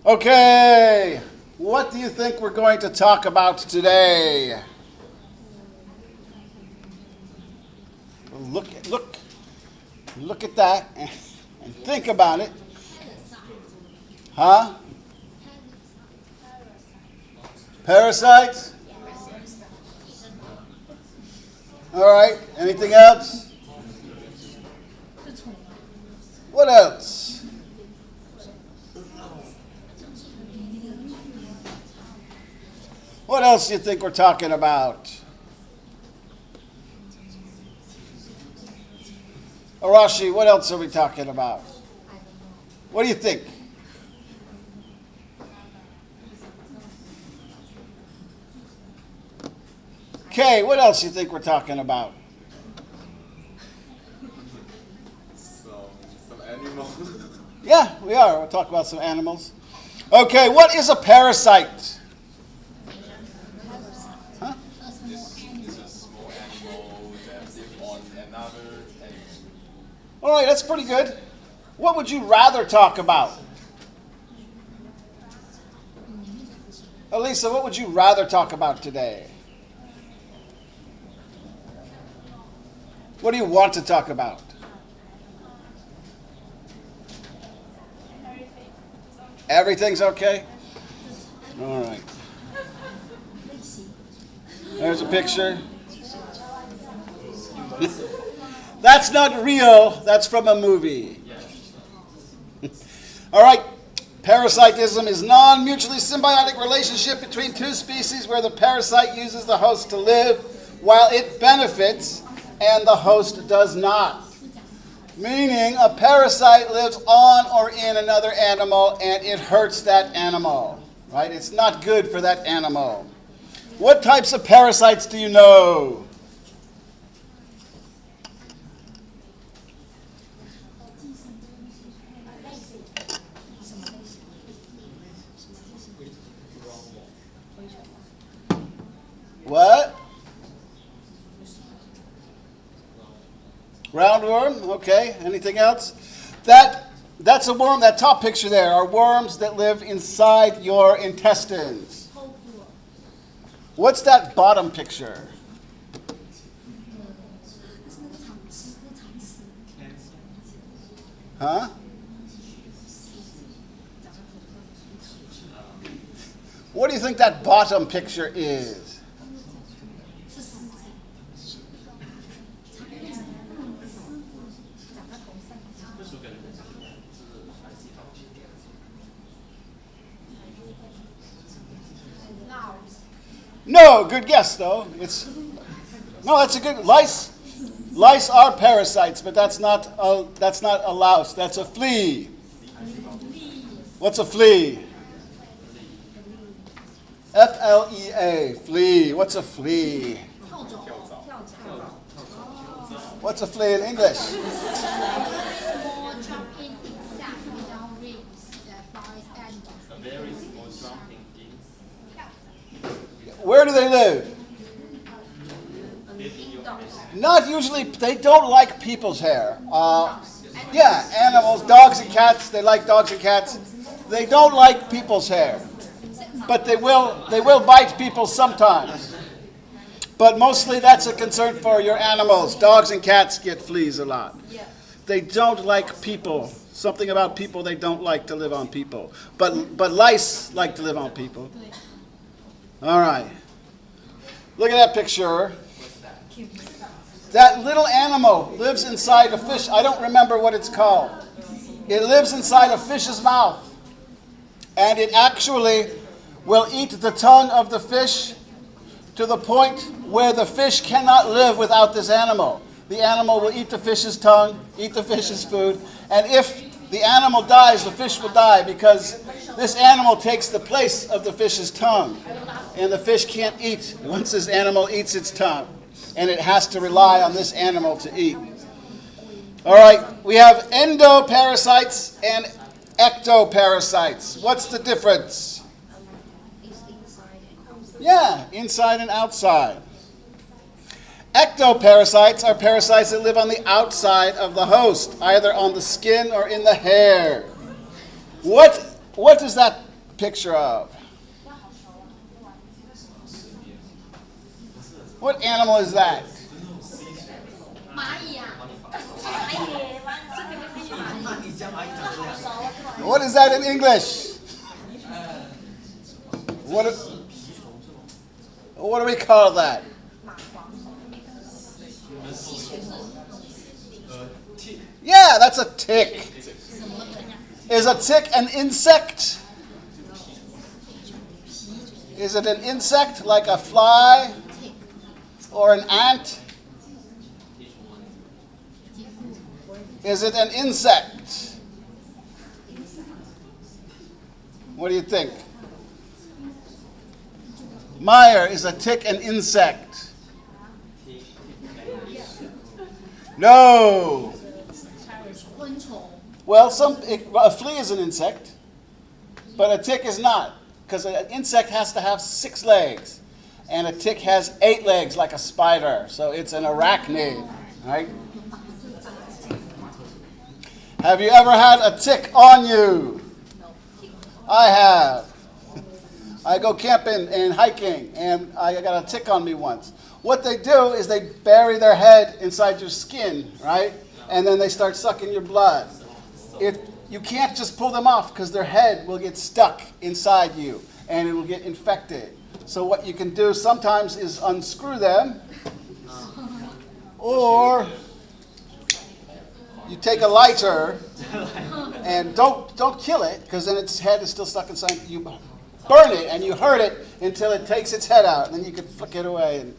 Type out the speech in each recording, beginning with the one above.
Okay, what do you think we're going to talk about today? Look at that and think about it. Huh? Parasites? All right, anything else? What else? What else do you think we're talking about? Arashi, what else are we talking about? What do you think? Okay, what else do you think we're talking about? Some animals. Yeah, we are. We'll talk about some animals. Okay, what is a parasite? Huh? It's a small animal that lives on another animal. All right, that's pretty good. What would you rather talk about? Elisa, what would you rather talk about today? What do you want to talk about? Everything's okay? All right. There's a picture. That's not real. That's from a movie. All right. Parasitism is non-mutually symbiotic relationship between two species where the parasite uses the host to live while it benefits and the host does not. Meaning a parasite lives on or in another animal and it hurts that animal. Right? It's not good for that animal. What types of parasites do you know? What? Roundworm? Okay. Anything else? That's a worm. That top picture there are worms that live inside your intestines. What's that bottom picture? Huh? What do you think that bottom picture is? No, good guess though. That's a good lice. Lice are parasites, but that's not a louse. That's a flea. What's a flea? F-L-E-A, flea. What's a flea? What's a flea in English? Where do they live? Not usually. They don't like people's hair. Animals, dogs and cats. They like dogs and cats. They don't like people's hair, but they will bite people sometimes. But mostly that's a concern for your animals. Dogs and cats get fleas a lot. They don't like people. Something about people they don't like to live on people. But lice like to live on people. All right. Look at that picture. That little animal lives inside a fish. I don't remember what it's called. It lives inside a fish's mouth. And it actually will eat the tongue of the fish to the point where the fish cannot live without this animal. The animal will eat the fish's tongue, eat the fish's food, and if the animal dies, the fish will die because this animal takes the place of the fish's tongue. And the fish can't eat once this animal eats its tongue. And it has to rely on this animal to eat. All right, we have endoparasites and ectoparasites. What's the difference? Yeah, inside and outside. Ectoparasites are parasites that live on the outside of the host, either on the skin or in the hair. What does that picture of? What animal is that? What is that in English? What do we call that? Yeah, that's a tick. Is a tick an insect? Is it an insect like a fly or an ant? Is it an insect? What do you think? Meyer, is a tick an insect? No. Well, a flea is an insect, but a tick is not, because an insect has to have 6 legs, and a tick has 8 legs like a spider, so it's an arachnid, right? Have you ever had a tick on you? I have. I go camping and hiking, and I got a tick on me once. What they do is they bury their head inside your skin, right? And then they start sucking your blood. You can't just pull them off because their head will get stuck inside you and it will get infected. So what you can do sometimes is unscrew them, or you take a lighter and don't kill it, because then its head is still stuck inside. You burn it and you hurt it until it takes its head out, and then you can flick it away and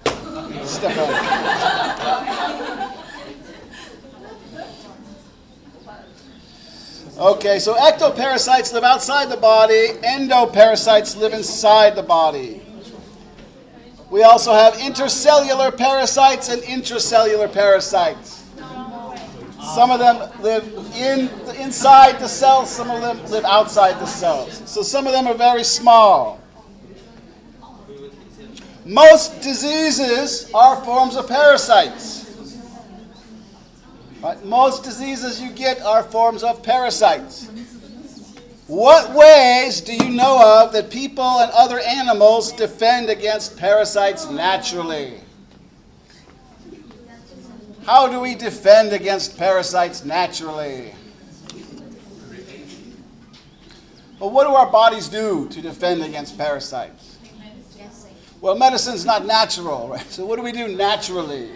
step on it. Okay, so ectoparasites live outside the body. Endoparasites live inside the body. We also have intercellular parasites and intracellular parasites. Some of them live inside the cells, some of them live outside the cells. So some of them are very small. Most diseases are forms of parasites. Right? Most diseases you get are forms of parasites. What ways do you know of that people and other animals defend against parasites naturally? How do we defend against parasites naturally? Well, what do our bodies do to defend against parasites? Well, medicine's not natural, right? So what do we do naturally?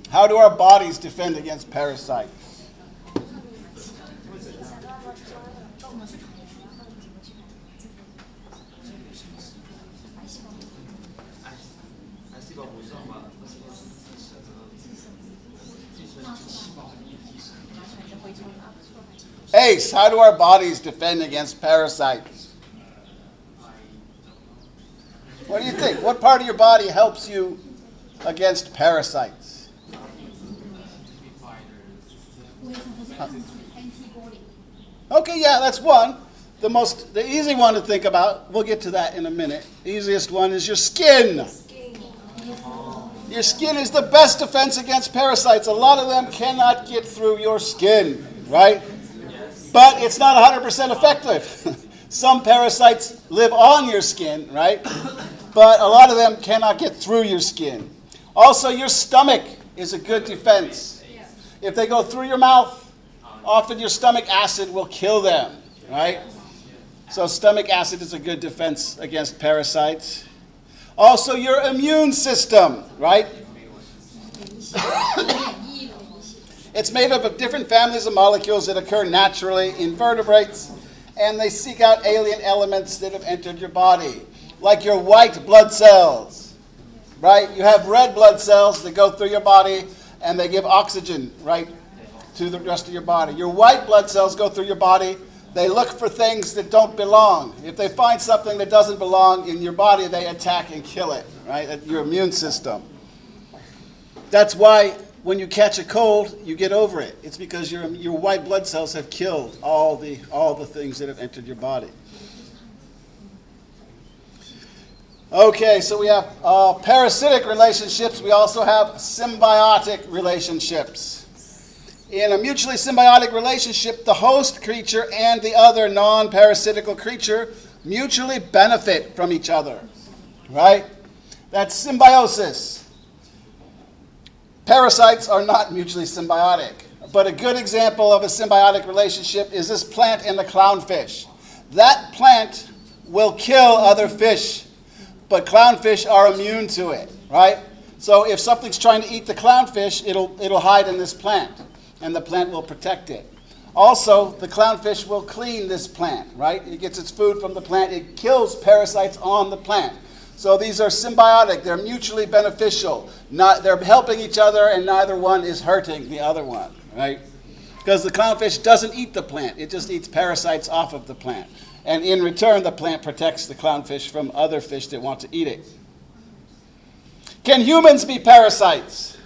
How do our bodies defend against parasites? Ace, how do our bodies defend against parasites? What do you think? What part of your body helps you against parasites? Okay, yeah, that's one. The easy one to think about, we'll get to that in a minute. The easiest one is your skin. Your skin is the best defense against parasites. A lot of them cannot get through your skin, right? But it's not 100% effective. Some parasites live on your skin, right? But a lot of them cannot get through your skin. Also, your stomach is a good defense. If they go through your mouth, often your stomach acid will kill them, right? So stomach acid is a good defense against parasites. Also, your immune system, right? It's made up of different families of molecules that occur naturally in vertebrates, and they seek out alien elements that have entered your body, like your white blood cells, right? You have red blood cells that go through your body, and they give oxygen, right, to the rest of your body. Your white blood cells go through your body. They look for things that don't belong. If they find something that doesn't belong in your body, they attack and kill it, right? Your immune system. That's why when you catch a cold, you get over it. It's because your white blood cells have killed all the things that have entered your body. Okay, so we have parasitic relationships. We also have symbiotic relationships. In a mutually symbiotic relationship, the host creature and the other non-parasitical creature mutually benefit from each other, right? That's symbiosis. Parasites are not mutually symbiotic, but a good example of a symbiotic relationship is this plant and the clownfish. That plant will kill other fish, but clownfish are immune to it, right? So if something's trying to eat the clownfish, it'll hide in this plant, and the plant will protect it. Also, the clownfish will clean this plant, right? It gets its food from the plant. It kills parasites on the plant. So these are symbiotic. They're mutually beneficial. They're helping each other, and neither one is hurting the other one, right? Because the clownfish doesn't eat the plant. It just eats parasites off of the plant. And in return, the plant protects the clownfish from other fish that want to eat it. Can humans be parasites?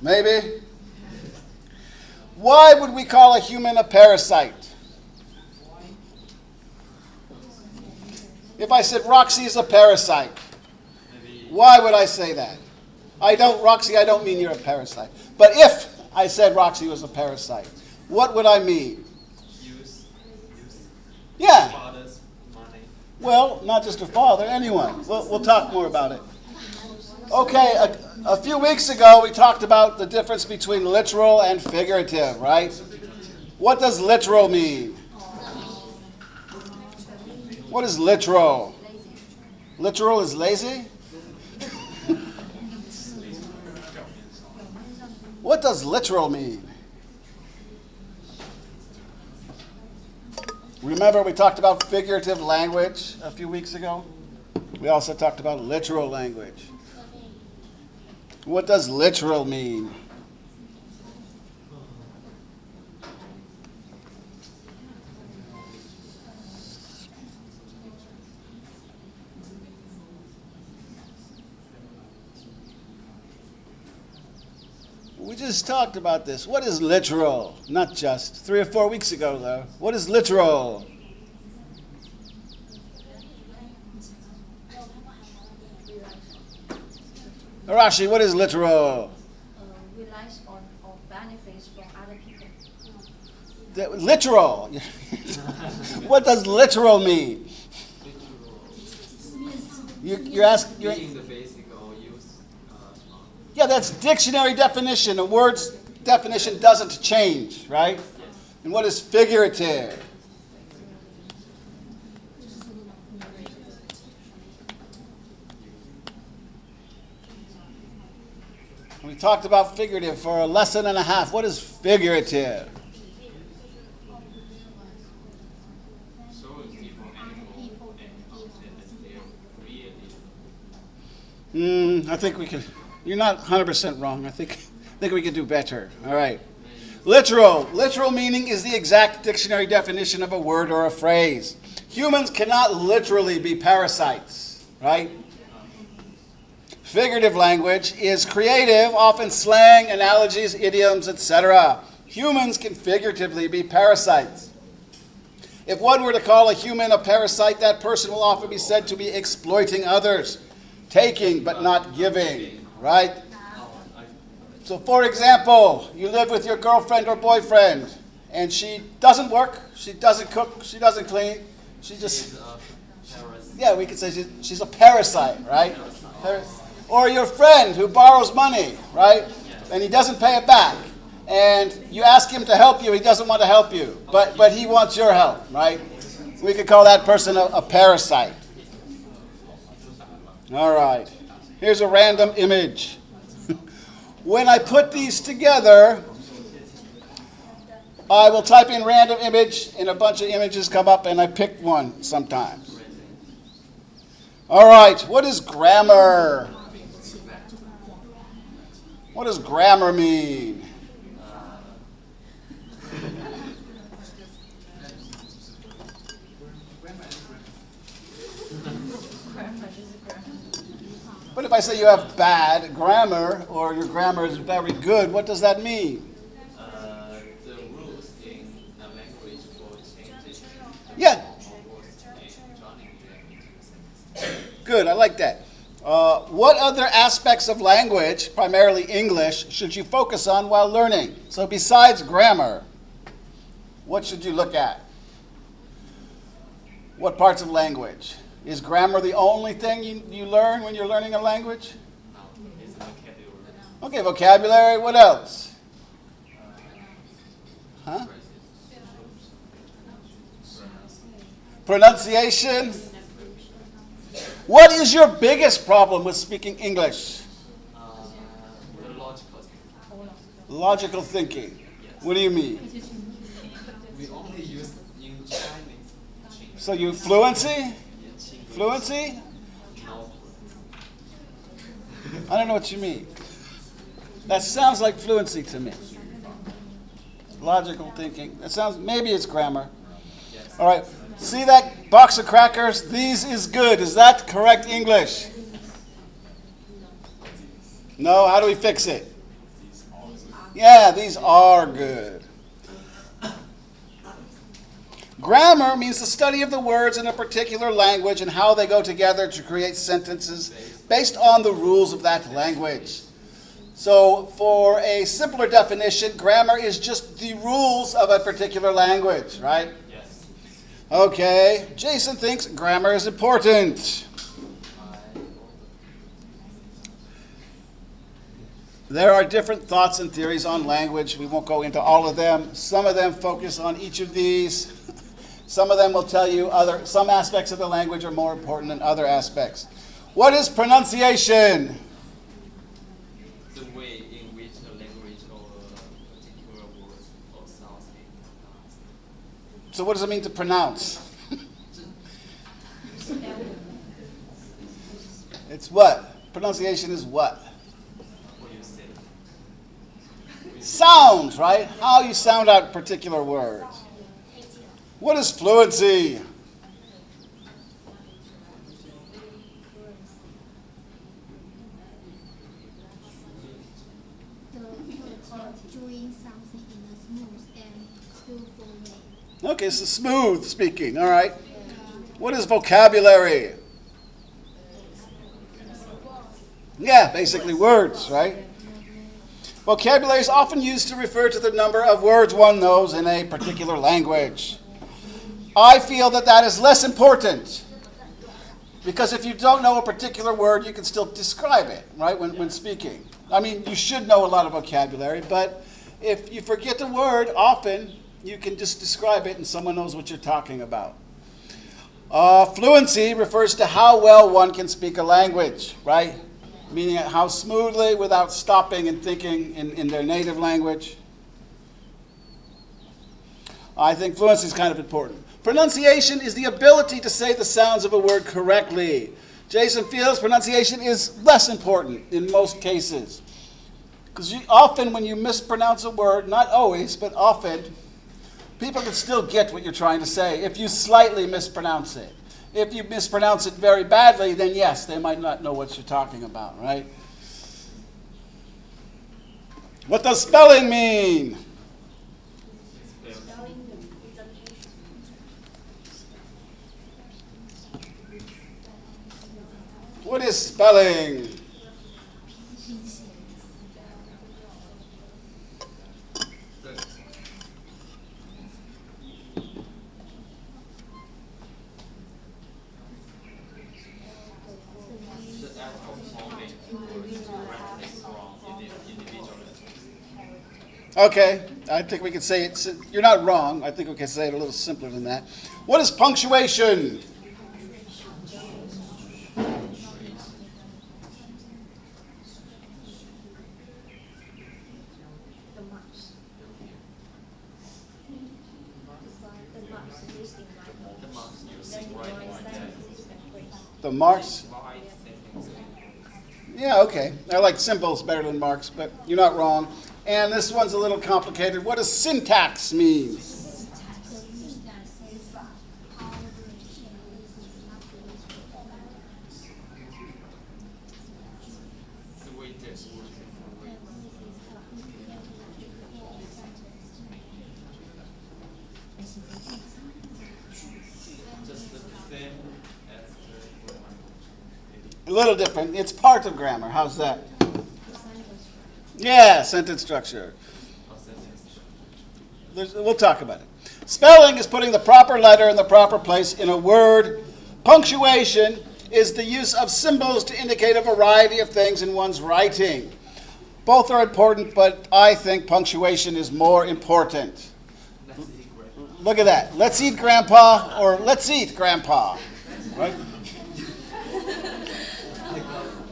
Maybe. Why would we call a human a parasite? If I said Roxy is a parasite, why would I say that? Roxy, I don't mean you're a parasite. But if I said Roxy was a parasite, what would I mean? Yeah. Father's money. Well, not just her father, anyone. We'll talk more about it. Okay, a few weeks ago we talked about the difference between literal and figurative, right? What does literal mean? What is literal? Literal is lazy? What does literal mean? Remember we talked about figurative language a few weeks ago? We also talked about literal language. What does literal mean? We just talked about this. What is literal? Not just 3 or 4 weeks ago, though. What is literal? Arashi, what is literal? Relies on benefits from other people. Literal. What does literal mean? You're asking. Being the basic or use. Yeah, that's dictionary definition. A word's definition doesn't change, right? Yes. And what is figurative? We talked about figurative for a lesson and a half. What is figurative? So people, animal, and I think we could. You're not 100% wrong. I think we could do better. All right. Literal. Literal meaning is the exact dictionary definition of a word or a phrase. Humans cannot literally be parasites, right? Figurative language is creative, often slang, analogies, idioms, etc. Humans can figuratively be parasites. If one were to call a human a parasite, that person will often be said to be exploiting others, taking but not giving, right? So for example, you live with your girlfriend or boyfriend, and she doesn't work, she doesn't cook, she doesn't clean, she just, yeah, we could say she's a parasite, right? Or your friend who borrows money, right? And he doesn't pay it back. And you ask him to help you, he doesn't want to help you, but he wants your help, right? We could call that person a parasite. All right. Here's a random image. When I put these together, I will type in random image, and a bunch of images come up, and I pick one sometimes. All right. What is grammar? What does grammar mean? But if I say you have bad grammar or your grammar is very good, what does that mean? the rules in a language for changing. Yeah. Good, I like that. What other aspects of language, primarily English, should you focus on while learning? So besides grammar, what should you look at? What parts of language? Is grammar the only thing you learn when you're learning a language? It's vocabulary. Okay, vocabulary. What else? Huh? Pronunciation. What is your biggest problem with speaking English? The logical. Logical thinking. What do you mean? We only use in Chinese. So you fluency? Fluency? No. I don't know what you mean. That sounds like fluency to me. Logical thinking. That sounds, maybe it's grammar. Yes. All right. See that box of crackers? These is good. Is that correct English? No? How do we fix it? Yeah, these are good. Grammar means the study of the words in a particular language and how they go together to create sentences based on the rules of that language. So, for a simpler definition, grammar is just the rules of a particular language, right? Yes. Okay, Jason thinks grammar is important. There are different thoughts and theories on language. We won't go into all of them. Some of them focus on each of these. Some of them will tell you some aspects of the language are more important than other aspects. What is pronunciation? The way in which the language or a particular word or sounds is pronounced. So what does it mean to pronounce? It's what? Pronunciation is what? What you say. Sounds, right? How you sound out particular words. What is fluency? Doing something in a smooth and skillful way. Okay, so smooth speaking, all right. What is vocabulary? Yeah, basically words, right? Vocabulary is often used to refer to the number of words one knows in a particular language. I feel that is less important because if you don't know a particular word, you can still describe it, right, when speaking. I mean, you should know a lot of vocabulary, but if you forget the word, often you can just describe it and someone knows what you're talking about. Fluency refers to how well one can speak a language, right? Meaning how smoothly without stopping and thinking in their native language. I think fluency is kind of important. Pronunciation is the ability to say the sounds of a word correctly. Jason feels pronunciation is less important in most cases. Because often when you mispronounce a word, not always, but often, people can still get what you're trying to say if you slightly mispronounce it. If you mispronounce it very badly, then yes, they might not know what you're talking about, right? What does spelling mean? What is spelling? Okay, I think we can say it. You're not wrong. I think we can say it a little simpler than that. What is punctuation? The marks. The marks used in writing. The marks used Then in you writing join like that. sentences and phrases. The marks? Why sentences? Yeah, okay. I like symbols better than marks, but you're not wrong. And this one's a little complicated. What does syntax mean? The way this works. Just the same as the grammar. A little different. It's part of grammar. How's that? Yeah, sentence structure. We'll talk about it. Spelling is putting the proper letter in the proper place in a word. Punctuation is the use of symbols to indicate a variety of things in one's writing. Both are important, but I think punctuation is more important. Look at that. Let's eat Grandpa, or let's eat Grandpa. Right?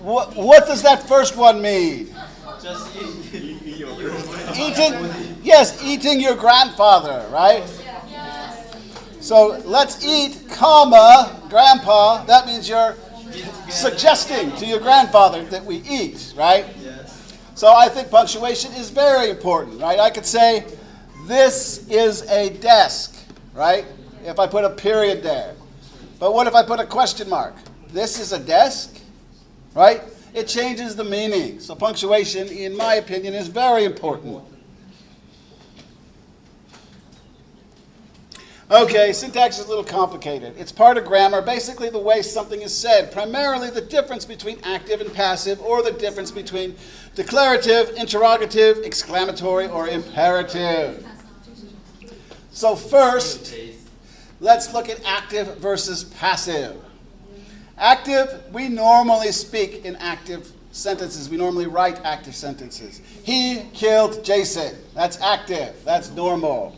What does that first one mean? Just Eating, yes, eating your grandfather, right? So let's eat, comma, Grandpa. That means you're suggesting to your grandfather that we eat, right? So I think punctuation is very important, right? I could say, this is a desk, right? If I put a period there. But what if I put a question mark? This is a desk, right? It changes the meaning. So punctuation, in my opinion, is very important. Okay, syntax is a little complicated. It's part of grammar, basically the way something is said, primarily the difference between active and passive, or the difference between declarative, interrogative, exclamatory, or imperative. So first, let's look at active versus passive. Active, we normally speak in active sentences. We normally write active sentences. He killed Jason. That's active. That's normal.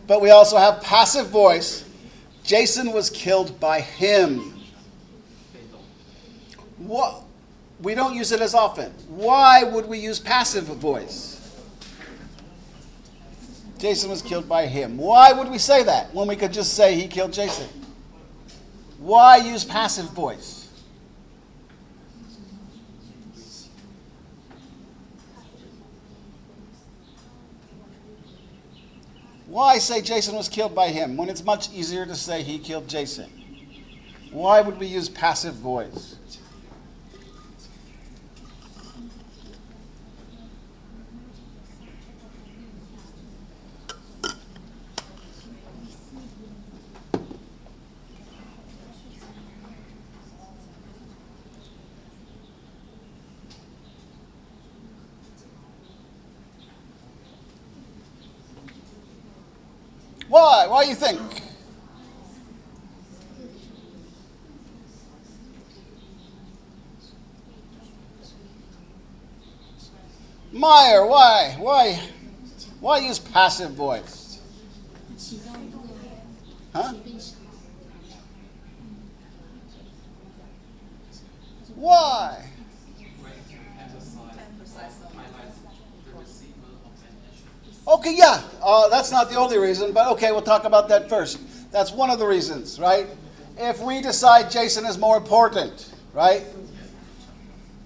But we also have passive voice. Jason was killed by him. What? We don't use it as often. Why would we use passive voice? Jason was killed by him. Why would we say that when we could just say he killed Jason? Why use passive voice? Why say Jason was killed by him when it's much easier to say he killed Jason? Why would we use passive voice? Why? Why do you think? Meyer, why? Why use passive voice? Huh? Why? Okay, yeah, that's not the only reason, but okay, we'll talk about that first. That's one of the reasons, right? If we decide Jason is more important, right?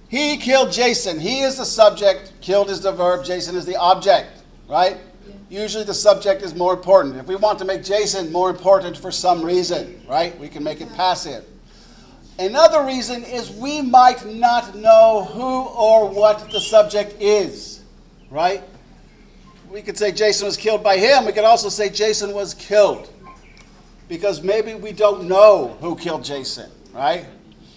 He killed Jason. He is the subject, killed is the verb, Jason is the object, right? Usually the subject is more important. If we want to make Jason more important for some reason, right, we can make it passive. Another reason is we might not know who or what the subject is, right? We could say Jason was killed by him. We could also say Jason was killed, because maybe we don't know who killed Jason, right?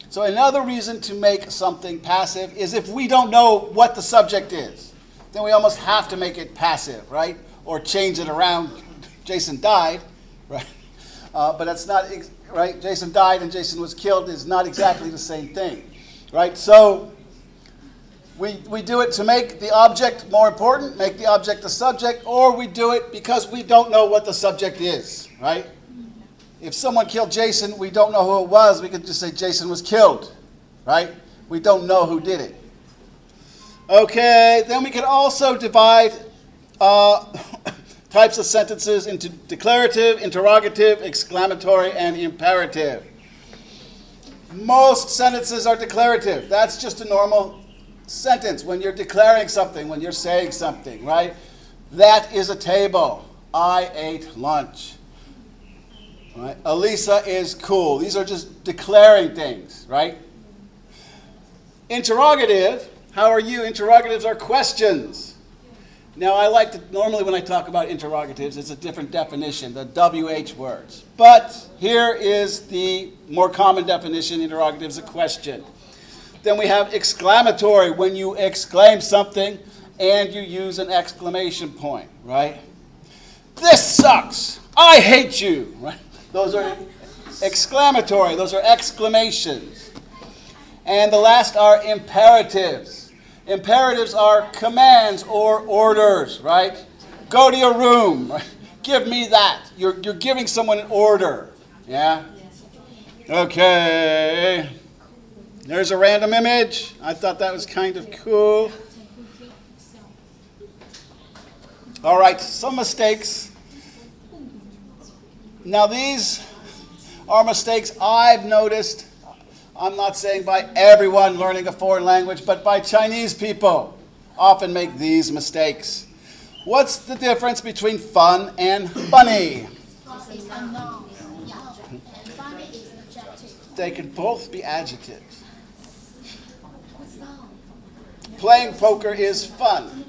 So another reason to make something passive is if we don't know what the subject is, then we almost have to make it passive, right? Or change it around. Jason died, right? But that's not, right? Jason died and Jason was killed is not exactly the same thing, right? So we do it to make the object more important, make the object the subject, or we do it because we don't know what the subject is, right? If someone killed Jason, we don't know who it was, we could just say Jason was killed, right? We don't know who did it. Okay, then we can also divide types of sentences into declarative, interrogative, exclamatory, and imperative. Most sentences are declarative. That's just a normal sentence. When you're declaring something, when you're saying something, right? That is a table. I ate lunch. Right? Elisa is cool. These are just declaring things, right? Interrogative, how are you? Interrogatives are questions. Now, I like to, normally when I talk about interrogatives, it's a different definition, the WH words. But here is the more common definition. Interrogative is a question. Then we have exclamatory, when you exclaim something and you use an exclamation point, right? This sucks. I hate you, right? Those are exclamatory. Those are exclamations. And the last are imperatives. Imperatives are commands or orders, right? Go to your room. Right? Give me that. You're giving someone an order. Yeah? Okay. There's a random image. I thought that was kind of cool. All right, some mistakes. Now these are mistakes I've noticed. I'm not saying by everyone learning a foreign language, but by Chinese people often make these mistakes. What's the difference between fun and funny? Fun is a noun, and funny is adjective. They can both be adjectives. What's noun? Playing poker is fun.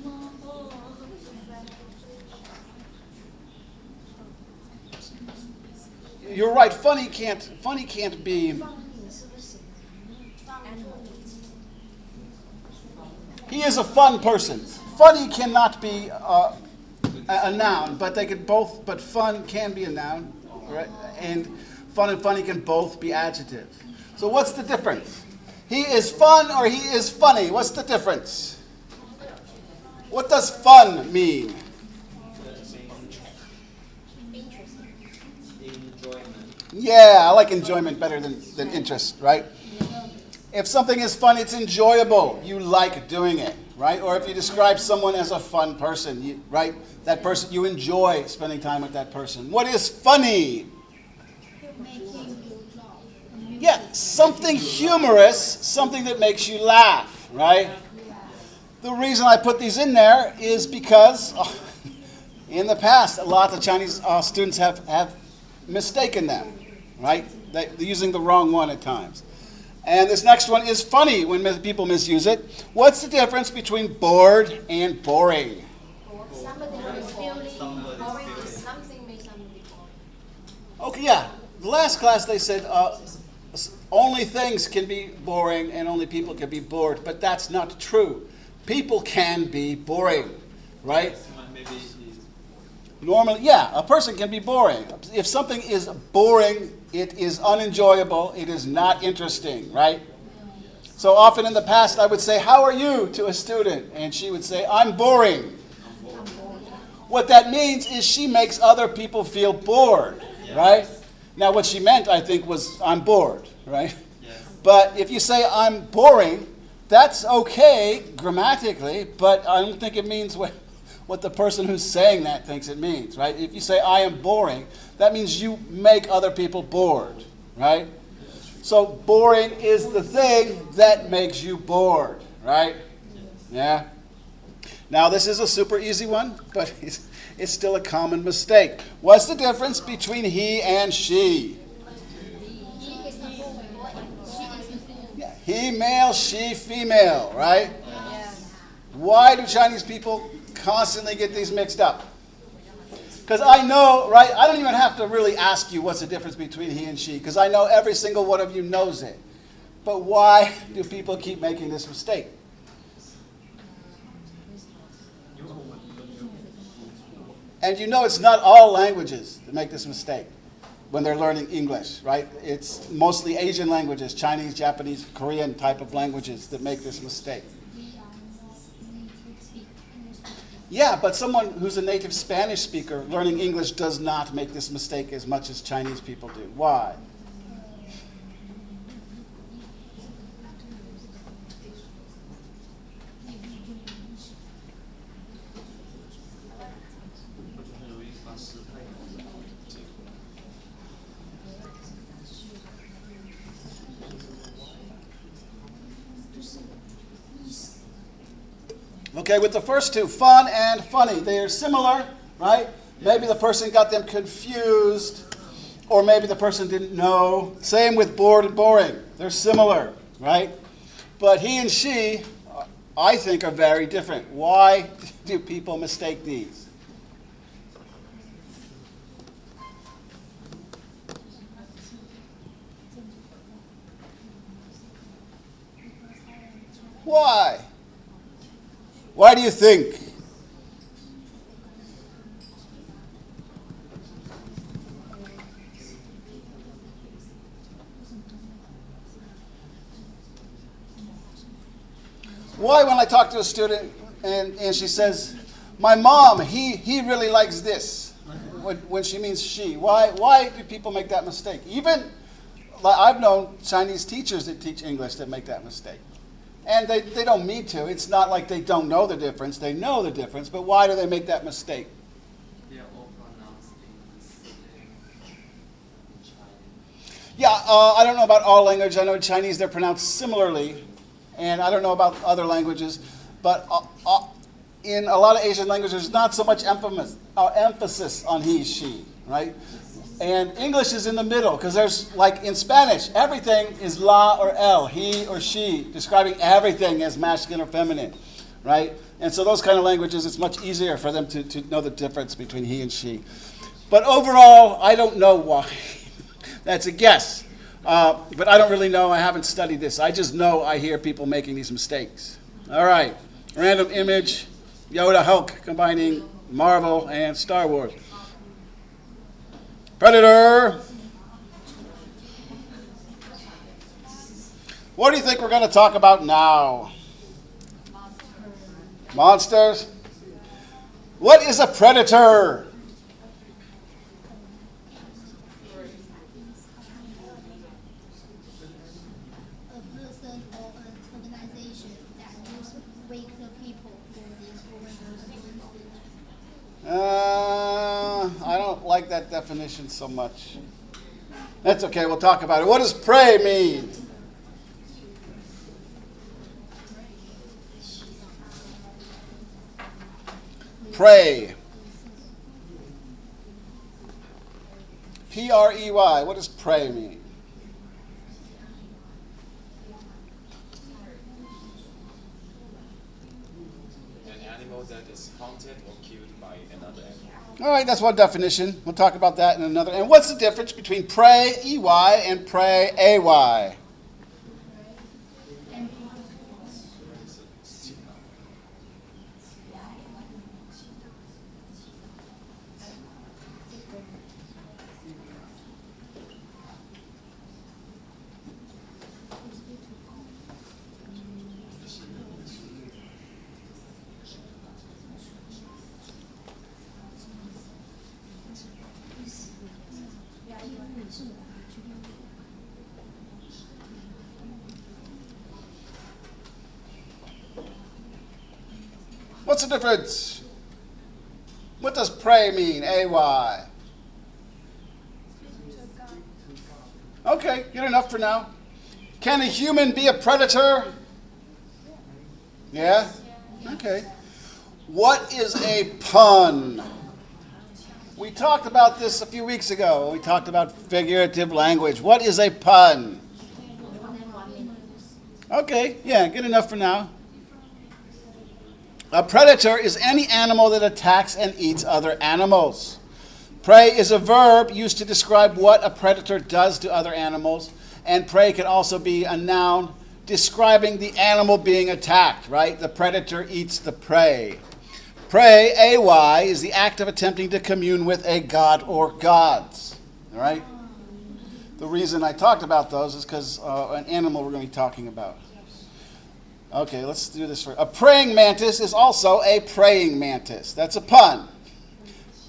You're right, funny can't be. He is a fun person. Funny cannot be a noun, but they could both. But fun can be a noun, right? And fun and funny can both be adjectives. So what's the difference? He is fun or he is funny. What's the difference? What does fun mean? Yeah, I like enjoyment better than interest, right? If something is fun, it's enjoyable. You like doing it, right? Or if you describe someone as a fun person, right? That person, you enjoy spending time with that person. What is funny? Making you laugh. Yeah, something humorous, something that makes you laugh, right? The reason I put these in there is because in the past, a lot of Chinese students have mistaken them, right? They're using the wrong one at times. And this next one is funny when people misuse it. What's the difference between bored and boring? Somebody is feeling boring is something makes somebody boring. Okay, yeah. The last class they said only things can be boring and only people can be bored, but that's not true. People can be boring, right? Normally, yeah, a person can be boring. If something is boring, it is unenjoyable, it is not interesting, right? So often in the past I would say, "How are you?" to a student, and she would say, "I'm boring." What that means is she makes other people feel bored, right? Now what she meant, I think, was "I'm bored," right? But if you say "I'm boring," that's okay grammatically, but I don't think it means what the person who's saying that thinks it means, right? If you say "I am boring," that means you make other people bored, right? So boring is the thing that makes you bored, right? Yeah. Now this is a super easy one, but it's still a common mistake. What's the difference between he and she? He is a boy. She is a girl. Yeah. He male, she female, right? Why do Chinese people constantly get these mixed up? Because I know, right, I don't even have to really ask you what's the difference between he and she, because I know every single one of you knows it. But why do people keep making this mistake? And you know it's not all languages that make this mistake when they're learning English, right? It's mostly Asian languages, Chinese, Japanese, Korean type of languages that make this mistake. Yeah, but someone who's a native Spanish speaker learning English does not make this mistake as much as Chinese people do. Why? Okay, with the first two, fun and funny, they are similar, right? Maybe the person got them confused, or maybe the person didn't know. Same with bored and boring. They're similar, right? But he and she I think are very different. Why do people mistake these? Why? Why do you think? Why, when I talk to a student and she says, my mom, he really likes this, when she means she. Why do people make that mistake? Even, I've known Chinese teachers that teach English that make that mistake. And they don't mean to. It's not like they don't know the difference. They know the difference, but why do they make that mistake? They are all pronounced in Chinese. Yeah, I don't know about all language. I know in Chinese they're pronounced similarly, and I don't know about other languages, but in a lot of Asian languages, there's not so much emphasis on he, she, right? And English is in the middle, because there's, like in Spanish, everything is la or el, he or she, describing everything as masculine or feminine, right? And so those kind of languages, it's much easier for them to know the difference between he and she. But overall, I don't know why. That's a guess. But I don't really know. I haven't studied this. I just know I hear people making these mistakes. All right. Random image, Yoda, Hulk, combining Marvel and Star Wars. Predator. What do you think we're going to talk about now? Monsters. What is a predator? A person or an organization that uses regular people for the I don't like that definition so much. That's okay, we'll talk about it. What does prey mean? Prey. P-R-E-Y. What does prey mean? An animal that is hunted or killed by another animal. All right, that's one definition. We'll talk about that in another. And what's the difference between prey, E-Y, and prey, A-Y? What's the difference? What does prey mean? A-Y. Okay, good enough for now. Can a human be a predator? Yeah? Okay. What is a pun? We talked about this a few weeks ago. We talked about figurative language. What is a pun? Okay, yeah, good enough for now. A predator is any animal that attacks and eats other animals. Prey is a verb used to describe what a predator does to other animals, and prey can also be a noun describing the animal being attacked, right? The predator eats the prey. Prey, A-Y, is the act of attempting to commune with a god or gods, all right? The reason I talked about those is because an animal we're going to be talking about. Okay, let's do this first. A praying mantis is also a praying mantis. That's a pun.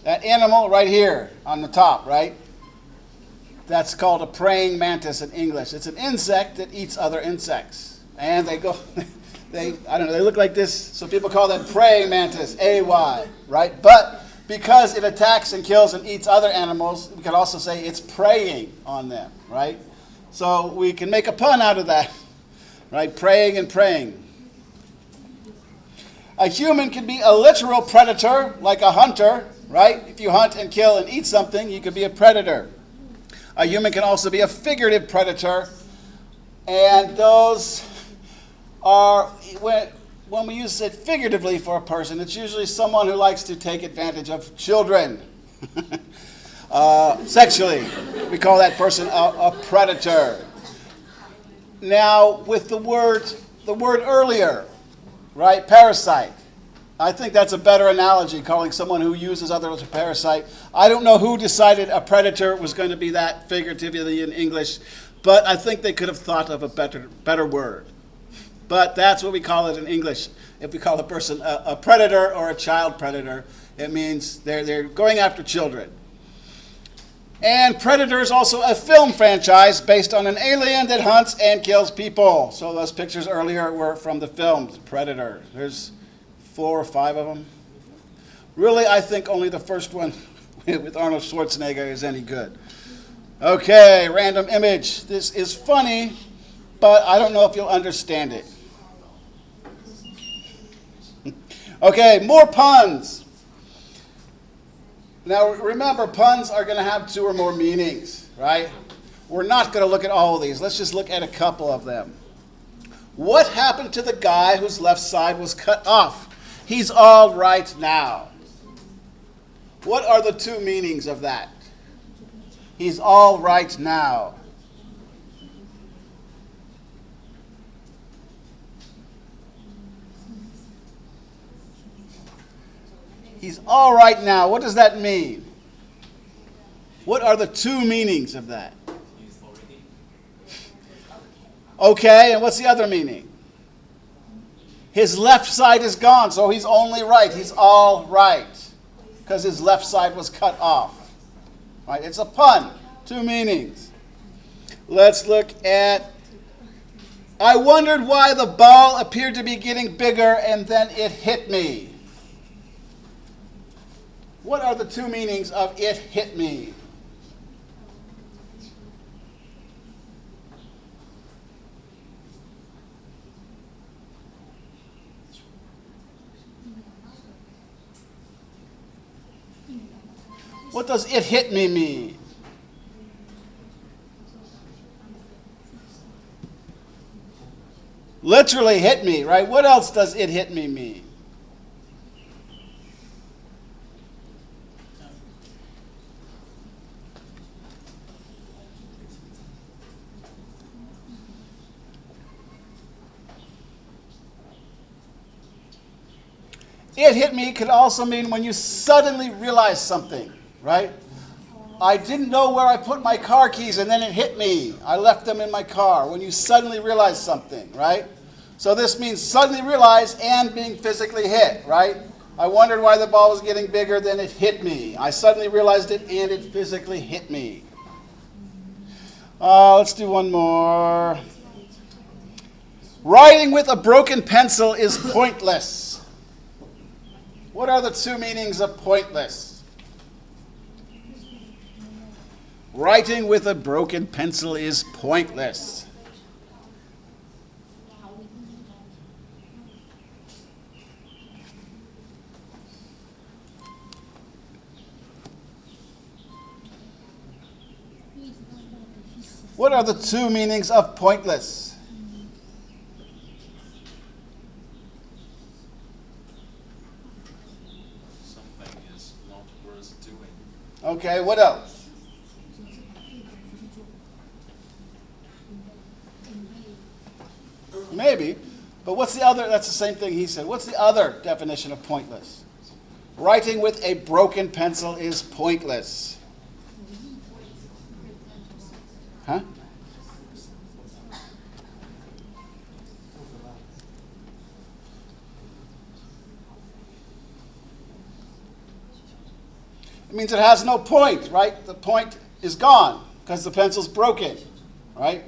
That animal right here on the top, right? That's called a praying mantis in English. It's an insect that eats other insects. And they go, they look like this, so people call that praying mantis, A-Y, right? But because it attacks and kills and eats other animals, we can also say it's preying on them, right? So we can make a pun out of that. Right, praying and praying. A human can be a literal predator, like a hunter, right? If you hunt and kill and eat something, you could be a predator. A human can also be a figurative predator, and those are when we use it figuratively for a person, it's usually someone who likes to take advantage of children sexually. We call that person a predator. Now, with the word earlier, right, parasite, I think that's a better analogy, calling someone who uses others a parasite. I don't know who decided a predator was going to be that figuratively in English, but I think they could have thought of a better word. But that's what we call it in English. If we call a person a predator or a child predator, it means they're going after children. And Predator is also a film franchise based on an alien that hunts and kills people. So those pictures earlier were from the film Predator. There's 4 or 5 of them. Really, I think only the first one with Arnold Schwarzenegger is any good. Okay, random image. This is funny, but I don't know if you'll understand it. Okay, more puns. Now remember, puns are going to have 2 or more meanings, right? We're not going to look at all of these. Let's just look at a couple of them. What happened to the guy whose left side was cut off? He's all right now. What are the 2 meanings of that? He's all right now. He's all right now. What does that mean? What are the 2 meanings of that? Okay, and what's the other meaning? His left side is gone, so he's only right. He's all right, because his left side was cut off. Right? It's a pun. 2 meanings. Let's look at, I wondered why the ball appeared to be getting bigger and then it hit me. What are the 2 meanings of it hit me? What does it hit me mean? Literally hit me, right? What else does it hit me mean? It hit me could also mean when you suddenly realize something, right? I didn't know where I put my car keys and then it hit me. I left them in my car. When you suddenly realize something, right? So this means suddenly realize and being physically hit, right? I wondered why the ball was getting bigger, then it hit me. I suddenly realized it and it physically hit me. Let's do one more. Writing with a broken pencil is pointless. What are the 2 meanings of pointless? Writing with a broken pencil is pointless. What are the 2 meanings of pointless? Okay, what else? Maybe. But what's the other? That's the same thing he said. What's the other definition of pointless? Writing with a broken pencil is pointless. Huh? It means it has no point, right? The point is gone because the pencil's broken, right?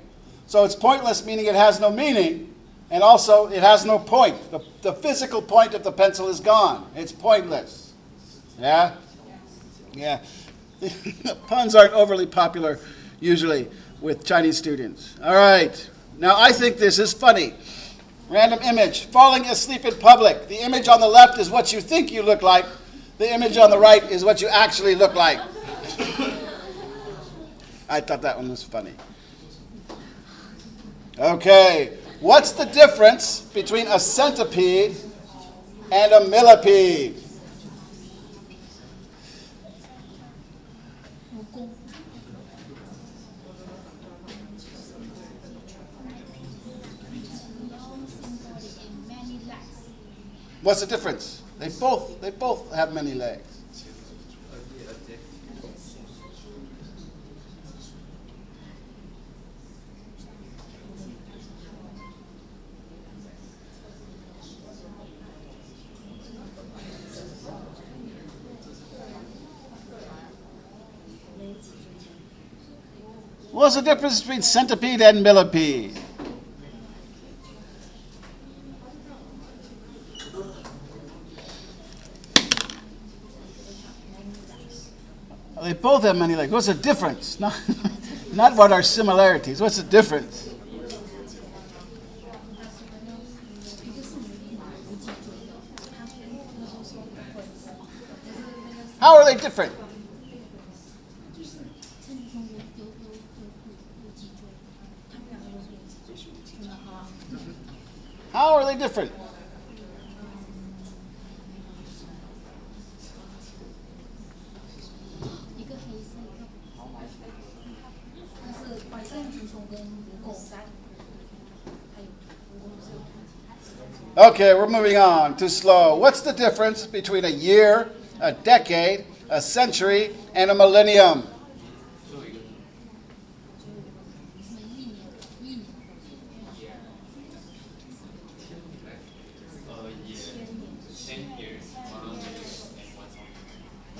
So it's pointless, meaning it has no meaning, and also it has no point. The physical point of the pencil is gone. It's pointless. Yeah? Yeah. Puns aren't overly popular usually with Chinese students. All right. Now I think this is funny. Random image. Falling asleep in public. The image on the left is what you think you look like. The image on the right is what you actually look like. I thought that one was funny. Okay. What's the difference between a centipede and a millipede? What's the difference? They both have many legs. What's the difference between centipede and millipede? They both have many legs. What's the difference? Not what are similarities. What's the difference? How are they different? How are they different? Okay, we're moving on. Too slow. What's the difference between a year, a decade, a century, and a millennium?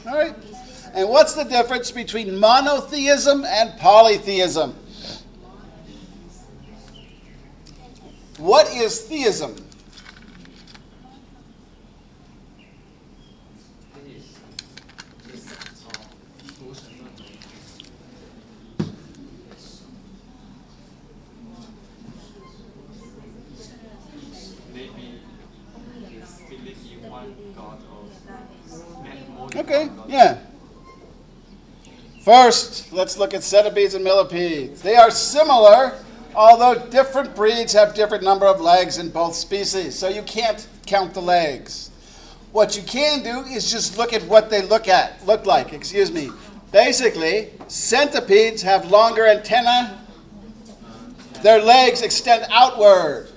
All right. And what's the difference between monotheism and polytheism? What is theism? Okay, yeah. First, let's look at centipedes and millipedes. They are similar, although different breeds have different number of legs in both species, so you can't count the legs. What you can do is just look at what they look like. Basically, centipedes have longer antennae. Their legs extend outward,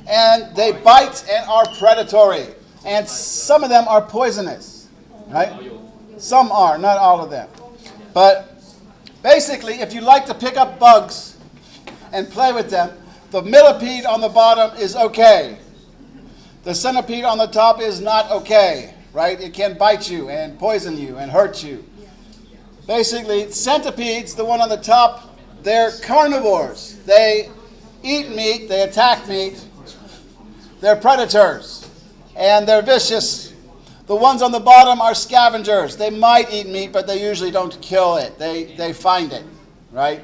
and they bite and are predatory. And some of them are poisonous, right? Some are, not all of them. But basically, if you like to pick up bugs and play with them, the millipede on the bottom is okay. The centipede on the top is not okay, right? It can bite you and poison you and hurt you. Basically, centipedes, the one on the top, they're carnivores. They eat meat, they attack meat. They're predators, and they're vicious. The ones on the bottom are scavengers. They might eat meat, but they usually don't kill it. They find it, right?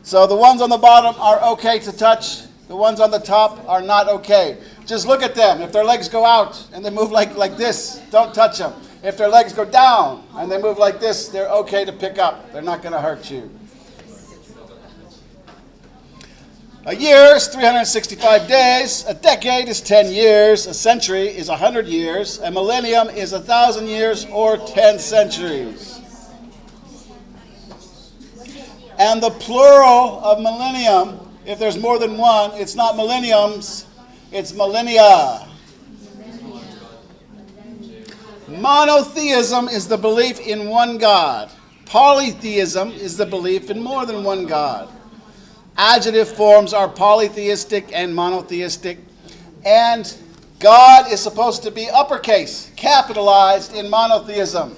So the ones on the bottom are okay to touch. The ones on the top are not okay. Just look at them. If their legs go out and they move like this, don't touch them. If their legs go down and they move like this, they're okay to pick up. They're not going to hurt you. A year is 365 days. A decade is 10 years. A century is 100 years. A millennium is 1,000 years or 10 centuries. And the plural of millennium, if there's more than one, it's not millenniums, it's millennia. Monotheism is the belief in one God. Polytheism is the belief in more than one God. Adjective forms are polytheistic and monotheistic. And God is supposed to be uppercase, capitalized in monotheism.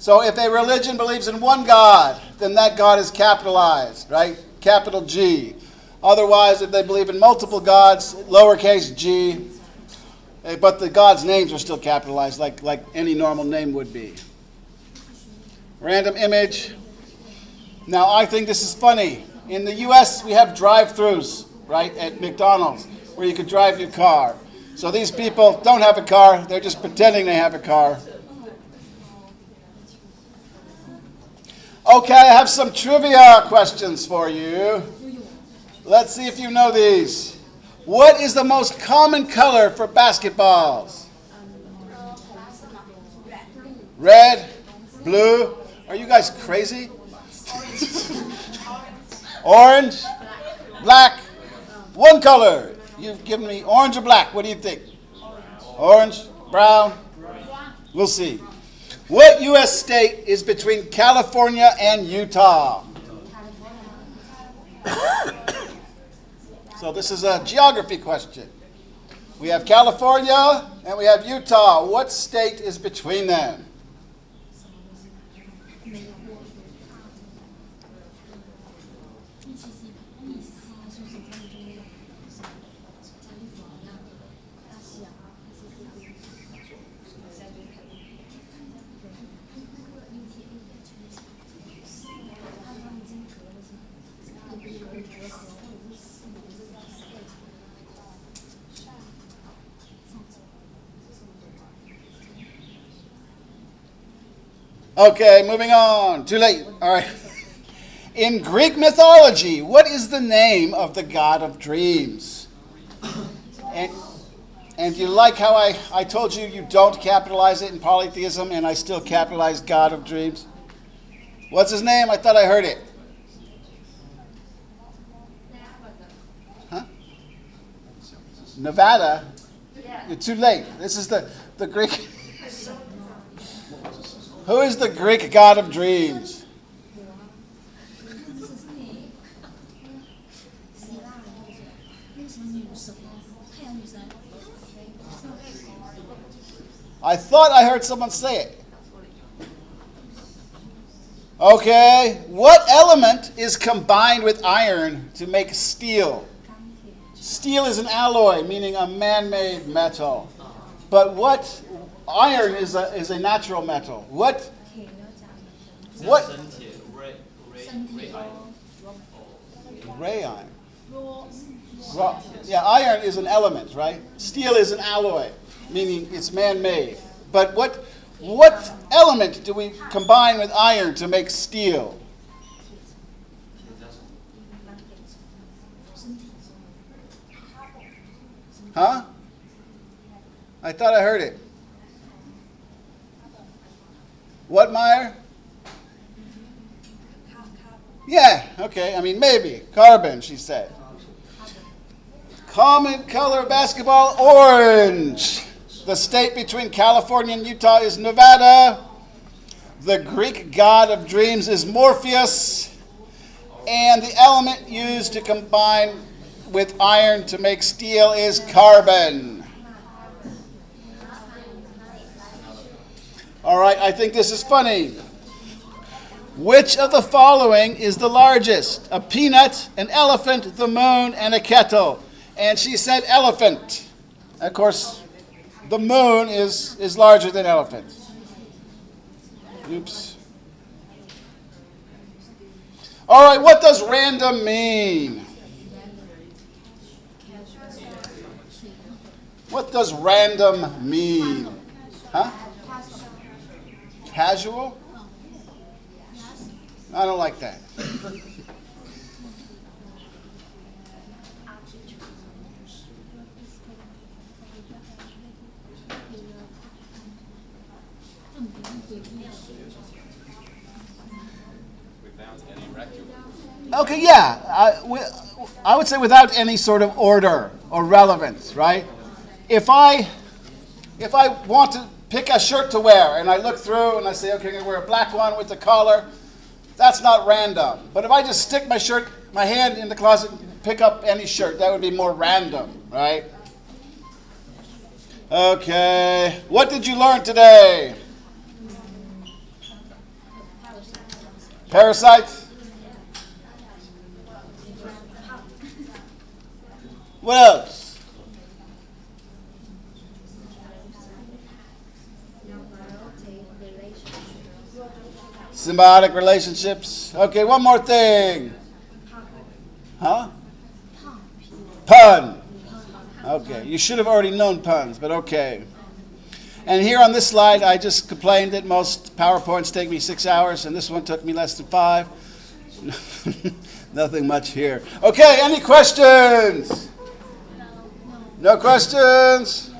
So if a religion believes in one God, then that God is capitalized, right? Capital G. Otherwise, if they believe in multiple gods, lowercase g. But the gods' names are still capitalized like any normal name would be. Random image. Now, I think this is funny. In the U.S., we have drive-thrus, right, at McDonald's, where you could drive your car. So these people don't have a car. They're just pretending they have a car. Okay, I have some trivia questions for you. Let's see if you know these. What is the most common color for basketballs? Red, blue. Are you guys crazy? Orange, black. One color. You've given me orange or black. What do you think? Orange, brown. We'll see. What U.S. state is between California and Utah? So this is a geography question. We have California and we have Utah. What state is between them? Okay, moving on. Too late. All right. In Greek mythology, what is the name of the god of dreams? And you like how I told you you don't capitalize it in polytheism, and I still capitalized god of dreams? What's his name? I thought I heard it. Huh? Nevada? You're too late. This is the Greek... Who is the Greek god of dreams? I thought I heard someone say it. Okay, what element is combined with iron to make steel? Steel is an alloy, meaning a man-made metal. But what... Iron is a natural metal. What? Gray iron. Yeah, iron is an element, right? Steel is an alloy, meaning it's man-made. But what element do we combine with iron to make steel? Huh? I thought I heard it. What, Meyer? Yeah, okay. I mean, maybe. Carbon, she said. Common color of basketball, orange. The state between California and Utah is Nevada. The Greek god of dreams is Morpheus. And the element used to combine with iron to make steel is carbon. All right, I think this is funny. Which of the following is the largest? A peanut, an elephant, the moon, and a kettle. And she said elephant. Of course, the moon is larger than elephant. Oops. All right, what does random mean? What does random mean? Huh? Casual? I don't like that. Without any record. Okay, yeah. I would say without any sort of order or relevance, right? If I want to pick a shirt to wear, and I look through and I say, okay, I'm going to wear a black one with the collar. That's not random. But if I just stick my hand in the closet and pick up any shirt, that would be more random, right? Okay. What did you learn today? Parasites? What else? Symbiotic relationships. Okay, one more thing. Huh? Pun. Okay, you should have already known puns, but okay. And here on this slide, I just complained that most PowerPoints take me 6 hours, and this one took me less than 5. Nothing much here. Okay, any questions? No questions?